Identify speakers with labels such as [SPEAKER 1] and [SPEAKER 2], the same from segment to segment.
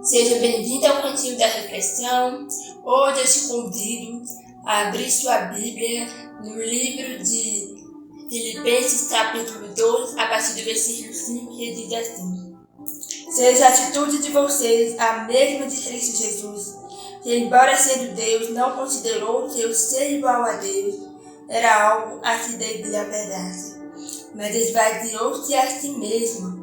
[SPEAKER 1] Seja bem-vindo ao Cantinho da Reflexão. Hoje eu te convido a abrir sua Bíblia no livro de Filipenses, capítulo 2, a partir do versículo 5, que diz assim: Seja a atitude de vocês a mesma de Cristo Jesus, que, embora sendo Deus, não considerou que o ser igual a Deus era algo a que devia apegar-se, mas esvaziou-se a si mesmo,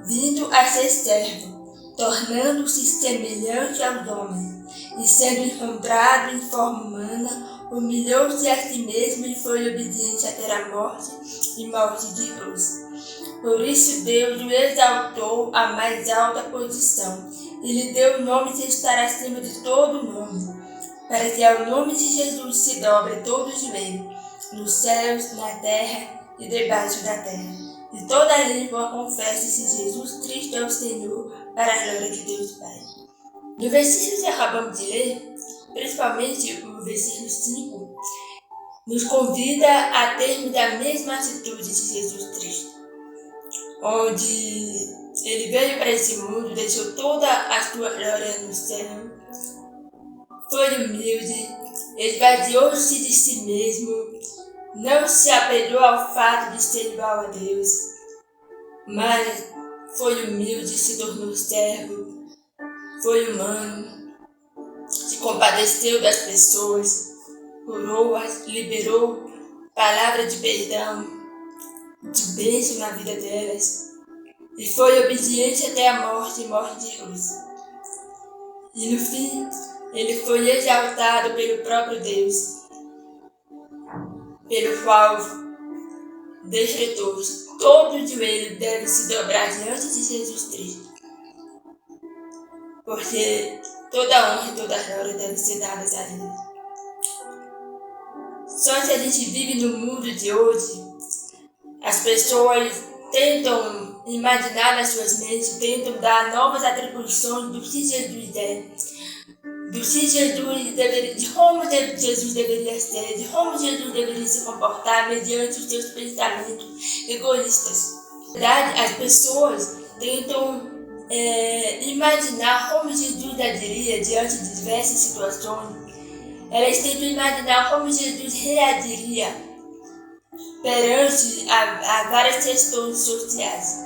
[SPEAKER 1] vindo a ser servo, tornando-se semelhante aos homens, e sendo encontrado em forma humana, humilhou-se a si mesmo e foi obediente até a morte e morte de cruz. Por isso Deus o exaltou à mais alta posição e lhe deu o nome que está acima de todo nome, para que ao nome de Jesus se dobre todo o joelho, nos céus, na terra e debaixo da terra, e toda língua confesse que Jesus Cristo é o Senhor, para a glória de Deus Pai. No versículo que acabamos de ler, principalmente o versículo 5, nos convida a termos a mesma atitude de Jesus Cristo, onde ele veio para esse mundo, deixou toda a sua glória no céu, foi humilde, esvaziou-se de si mesmo, não se apegou ao fato de ser igual a Deus, mas foi humilde, se tornou servo, foi humano, se compadeceu das pessoas, curou-as, liberou palavra de perdão, de bênção na vida delas, e foi obediente até a morte e morte de cruz. E no fim, ele foi exaltado pelo próprio Deus, pelo qual decretou: todo joelho deve se dobrar diante de Jesus Cristo, porque toda honra e toda glória deve ser dadas a Ele. Só que a gente vive no mundo de hoje, as pessoas tentam imaginar nas suas mentes, tentam dar novas atribuições do que Jesus é, do que Jesus deveria, de como Jesus deveria ser, de como Jesus deveria se comportar mediante os seus pensamentos egoístas. Na verdade, as pessoas tentam imaginar como Jesus agiria diante de diversas situações. Elas tentam imaginar como Jesus reagiria perante a várias questões sociais.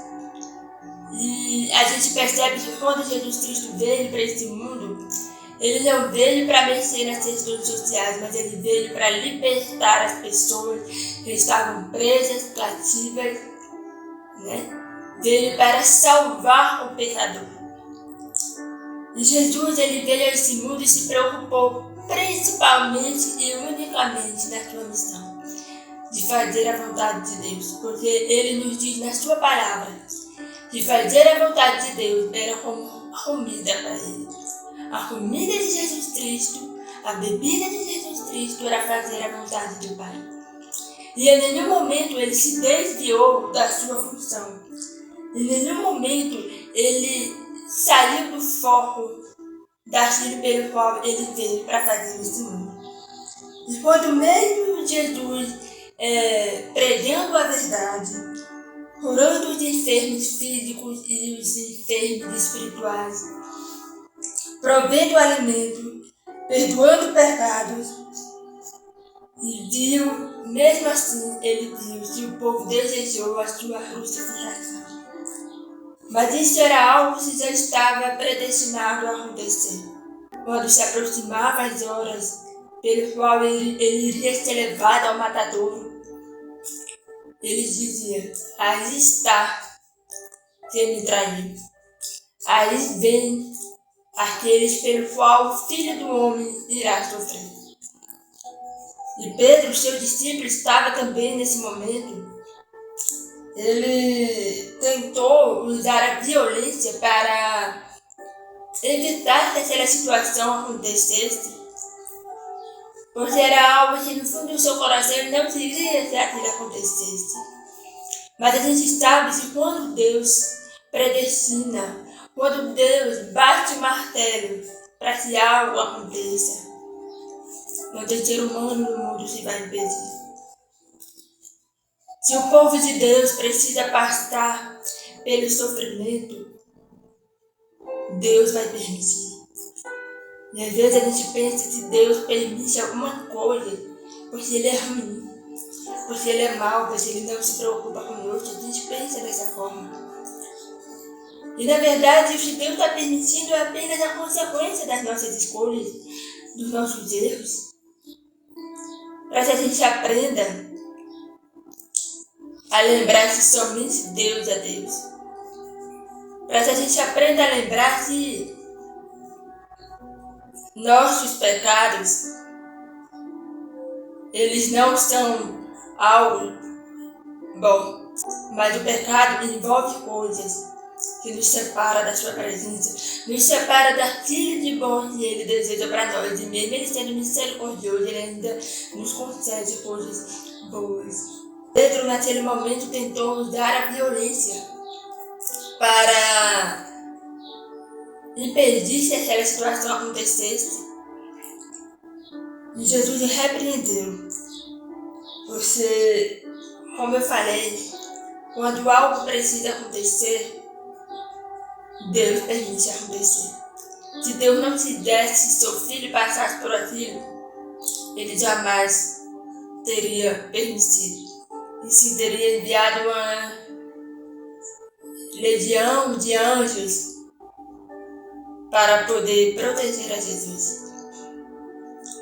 [SPEAKER 1] E a gente percebe que quando Jesus Cristo veio para esse mundo, ele não veio para mexer nas questões sociais, mas ele veio para libertar as pessoas que estavam presas, cativas, né? Veio para salvar o pecador. E Jesus, ele veio a esse mundo e se preocupou principalmente e unicamente na sua missão, de fazer a vontade de Deus, porque ele nos diz na sua palavra que fazer a vontade de Deus era como comida para ele. A comida de Jesus Cristo, a bebida de Jesus Cristo era fazer a vontade do Pai. E em nenhum momento ele se desviou da sua função. Em nenhum momento ele saiu do foco daquilo pelo qual ele veio para fazer esse mundo. E quando mesmo Jesus, pregando a verdade, curando os enfermos físicos e os enfermos espirituais, provendo alimento, perdoando pecados, e mesmo assim, ele viu que o povo desejou a sua crucificação. Mas isso era algo que já estava predestinado a acontecer. Quando se aproximavam as horas pelo qual ele iria ser levado ao matadouro, ele dizia: aí está quem me traiu. Aí vem aqueles pelo qual o Filho do Homem irá sofrer. E Pedro, seu discípulo, estava também nesse momento. Ele tentou usar a violência para evitar que aquela situação acontecesse, porque era algo que no fundo do seu coração ele não queria que aquilo acontecesse. Mas a gente sabe que quando Deus predestina, quando Deus bate o martelo para que algo aconteça, não tem ser humano no mundo que vai impedir. Se o povo de Deus precisa passar pelo sofrimento, Deus vai permitir. E às vezes a gente pensa que Deus permite alguma coisa porque Ele é ruim, porque Ele é mau, porque Ele não se preocupa conosco. A gente pensa dessa forma. E na verdade, o que Deus está permitindo é apenas a consequência das nossas escolhas, dos nossos erros. Para que a gente aprenda a lembrar que somente Deus é Deus. Para que a gente aprenda a lembrar que nossos pecados, eles não são algo bom, mas o pecado envolve coisas que nos separa da sua presença, nos separa daquilo de bom que Ele deseja para nós. E mesmo Ele sendo misericordioso, Ele ainda nos concede coisas boas. Pedro, naquele momento, tentou usar a violência para impedir que aquela situação acontecesse. E Jesus repreendeu. Você, como eu falei, quando algo precisa acontecer, Deus permite acontecer. Se Deus não quisesse que seu filho passasse por aquilo, Ele jamais teria permitido. E sim teria enviado uma legião de anjos para poder proteger a Jesus.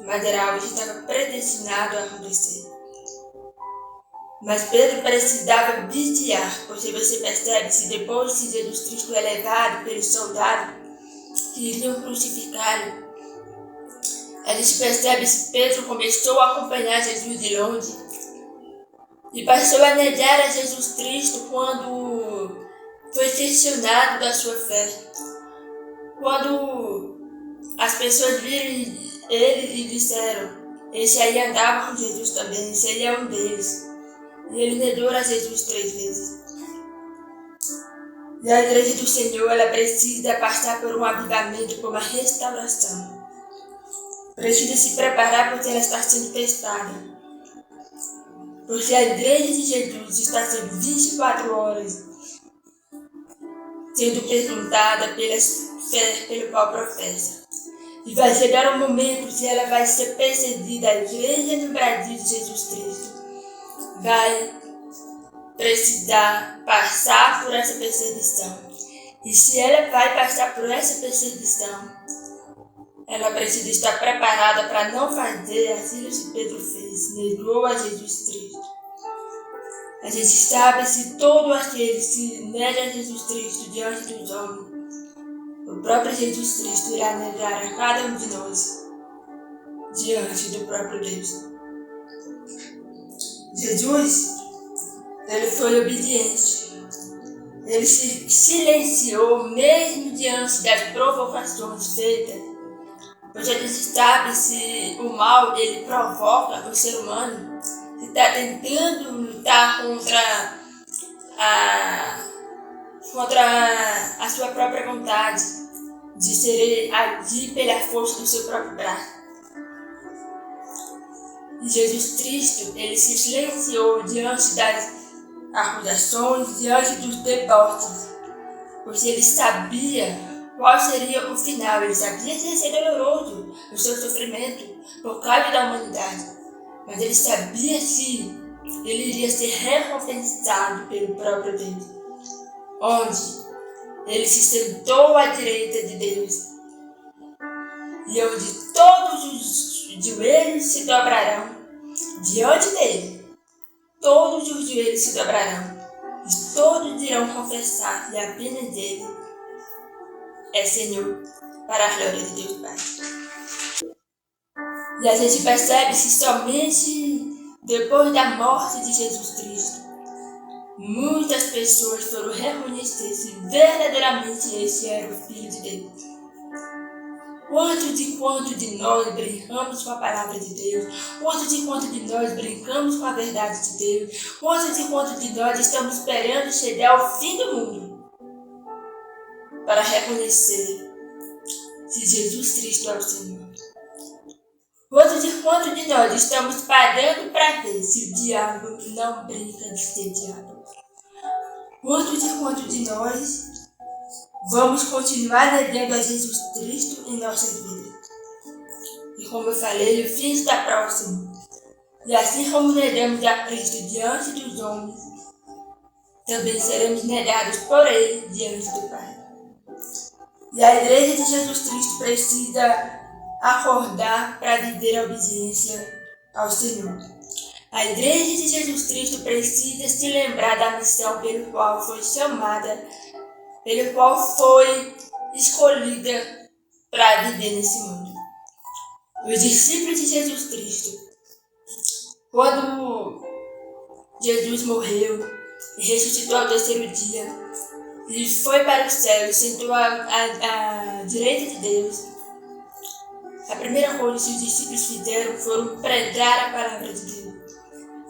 [SPEAKER 1] Mas era algo que estava predestinado a acontecer. Mas Pedro precisava vigiar, porque você percebe que depois que Jesus Cristo é levado pelos soldados que iriam crucificá-lo, a gente percebe que Pedro começou a acompanhar Jesus de longe e passou a negar a Jesus Cristo quando foi questionado da sua fé. Quando as pessoas viram ele e disseram: esse aí andava com Jesus também, esse aí é um deles. E ele negou a Jesus 3 vezes. E a igreja do Senhor, ela precisa passar por um avivamento, por uma restauração. Precisa se preparar porque ela está sendo testada. Porque a igreja de Jesus está sendo 24 horas sendo perguntada pelo qual professa. E vai chegar um momento que ela vai ser perseguida. A igreja no Brasil de Jesus Cristo vai precisar passar por essa perseguição. E se ela vai passar por essa perseguição, ela precisa estar preparada para não fazer aquilo que Pedro fez, negou a Jesus Cristo. A gente sabe que todo aquele que nega a Jesus Cristo diante dos homens, o próprio Jesus Cristo irá negar a cada um de nós diante do próprio Deus. Jesus, ele foi obediente. Ele se silenciou mesmo diante das provocações feitas. Porque a gente sabe se o mal ele provoca o ser humano, que está tentando lutar contra a sua própria vontade, de ser agir pela força do seu próprio braço. E Jesus Cristo, ele se silenciou diante das acusações, diante dos debates, porque ele sabia qual seria o final. Ele sabia que ia ser doloroso o seu sofrimento por causa da humanidade, mas ele sabia que ele iria ser recompensado pelo próprio Deus, onde ele se sentou à direita de Deus e onde todos os joelhos se dobrarão diante dele. Todos os joelhos se dobrarão e todos irão confessar que apenas ele é Senhor, para a glória de Deus Pai. E a gente percebe que somente depois da morte de Jesus Cristo, muitas pessoas foram reconhecer se verdadeiramente esse era o Filho de Deus. Quanto de nós brincamos com a palavra de Deus? Quanto de nós brincamos com a verdade de Deus? Quanto de nós estamos esperando chegar ao fim do mundo para reconhecer se Jesus Cristo é o Senhor? Quanto de nós estamos pagando para ver se o diabo não brinca de ser diabo? Quanto de nós vamos continuar negando a Jesus Cristo em nossas vidas. E como eu falei, o fim está próximo. E assim como negamos a Cristo diante dos homens, também seremos negados por Ele diante do Pai. E a Igreja de Jesus Cristo precisa acordar para viver a obediência ao Senhor. A Igreja de Jesus Cristo precisa se lembrar da missão pelo qual foi chamada, pelo qual foi escolhida para viver nesse mundo. Os discípulos de Jesus Cristo, quando Jesus morreu e ressuscitou ao terceiro dia, ele foi para o céu e sentou à direita de Deus. A primeira coisa que os discípulos fizeram foram pregar a palavra de Deus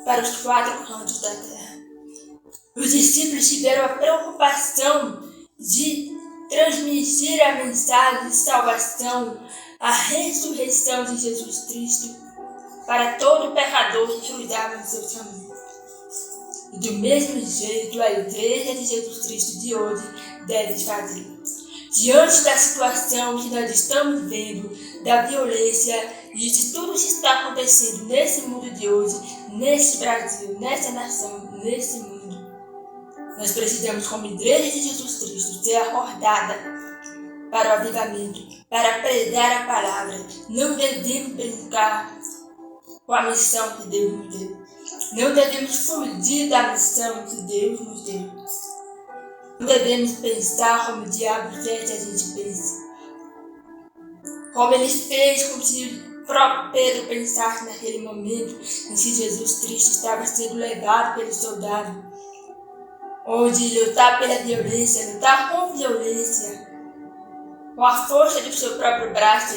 [SPEAKER 1] para os 4 cantos da terra. Os discípulos tiveram a preocupação de transmitir a mensagem de salvação, a ressurreição de Jesus Cristo para todo pecador que cruzava no seu caminho. E do mesmo jeito, a Igreja de Jesus Cristo de hoje deve fazer. Diante da situação que nós estamos vendo, da violência e de tudo que está acontecendo nesse mundo de hoje, nesse Brasil, nessa nação, nesse mundo, nós precisamos, como Igreja de Jesus Cristo, ser acordada para o avivamento, para pregar a palavra. Não devemos brincar com a missão que Deus nos deu. Não devemos fugir da missão que Deus nos deu. Não devemos pensar como o diabo quer que a gente pense. Como ele fez com que o próprio Pedro pensasse naquele momento em que Jesus Cristo estava sendo levado pelo soldado, onde lutar pela violência, lutar com violência, com a força do seu próprio braço,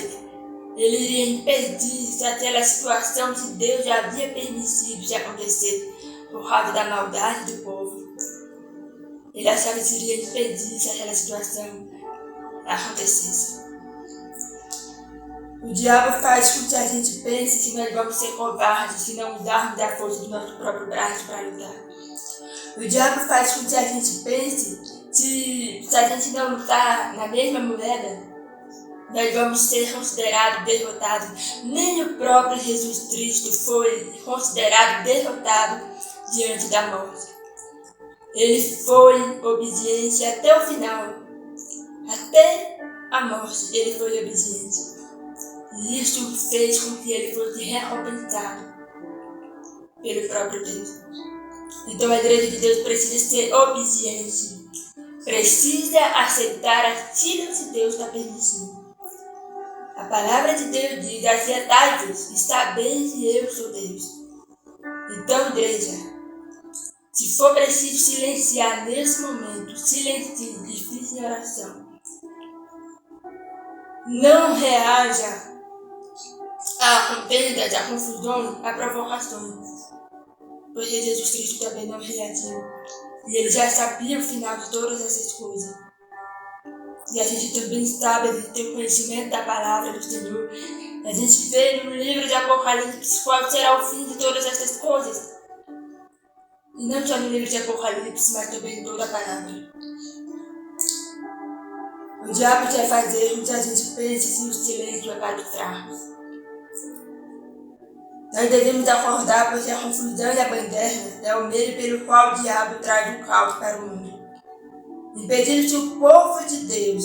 [SPEAKER 1] ele iria impedir aquela situação que Deus já havia permitido de acontecer por causa da maldade do povo. Ele achava que iria impedir que aquela situação acontecesse. O diabo faz com que a gente pense que nós vamos ser covardes se não usarmos a força do nosso próprio braço para lutar. O diabo faz com que a gente pense que se a gente não lutar na mesma moeda, nós vamos ser considerados derrotados. Nem o próprio Jesus Cristo foi considerado derrotado diante da morte. Ele foi obediente até o final. Até a morte ele foi obediente. E isso fez com que ele fosse recompensado pelo próprio Deus. Então a Igreja de Deus precisa ser obediente. Precisa aceitar aquilo que Deus está permitindo. A palavra de Deus diz: aquietai-vos e sabeis que eu sou Deus. Então, igreja, se for preciso silenciar nesse momento, silencie e fique em oração. Não reaja a contendas, a confusões, a provocações. Porque Jesus Cristo também não reagiu. E ele já sabia o final de todas essas coisas. E a gente também sabe, a gente tem conhecimento da palavra do Senhor. A gente vê no livro de Apocalipse qual será o fim de todas essas coisas. E não só no livro de Apocalipse, mas também em toda a palavra. O diabo quer fazer com que a gente pense que o silêncio é para os fracos. Nós devemos acordar porque a confusão e a bandeira é o meio pelo qual o diabo traz o caos para o mundo. Impedindo que o povo de Deus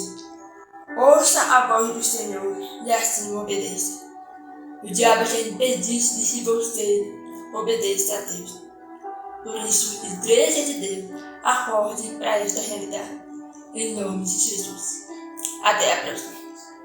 [SPEAKER 1] ouça a voz do Senhor e assim o obedeça. O diabo quer impedir de que você obedeça a Deus. Por isso, Igreja de Deus, acorde para esta realidade. Em nome de Jesus. Até a próxima.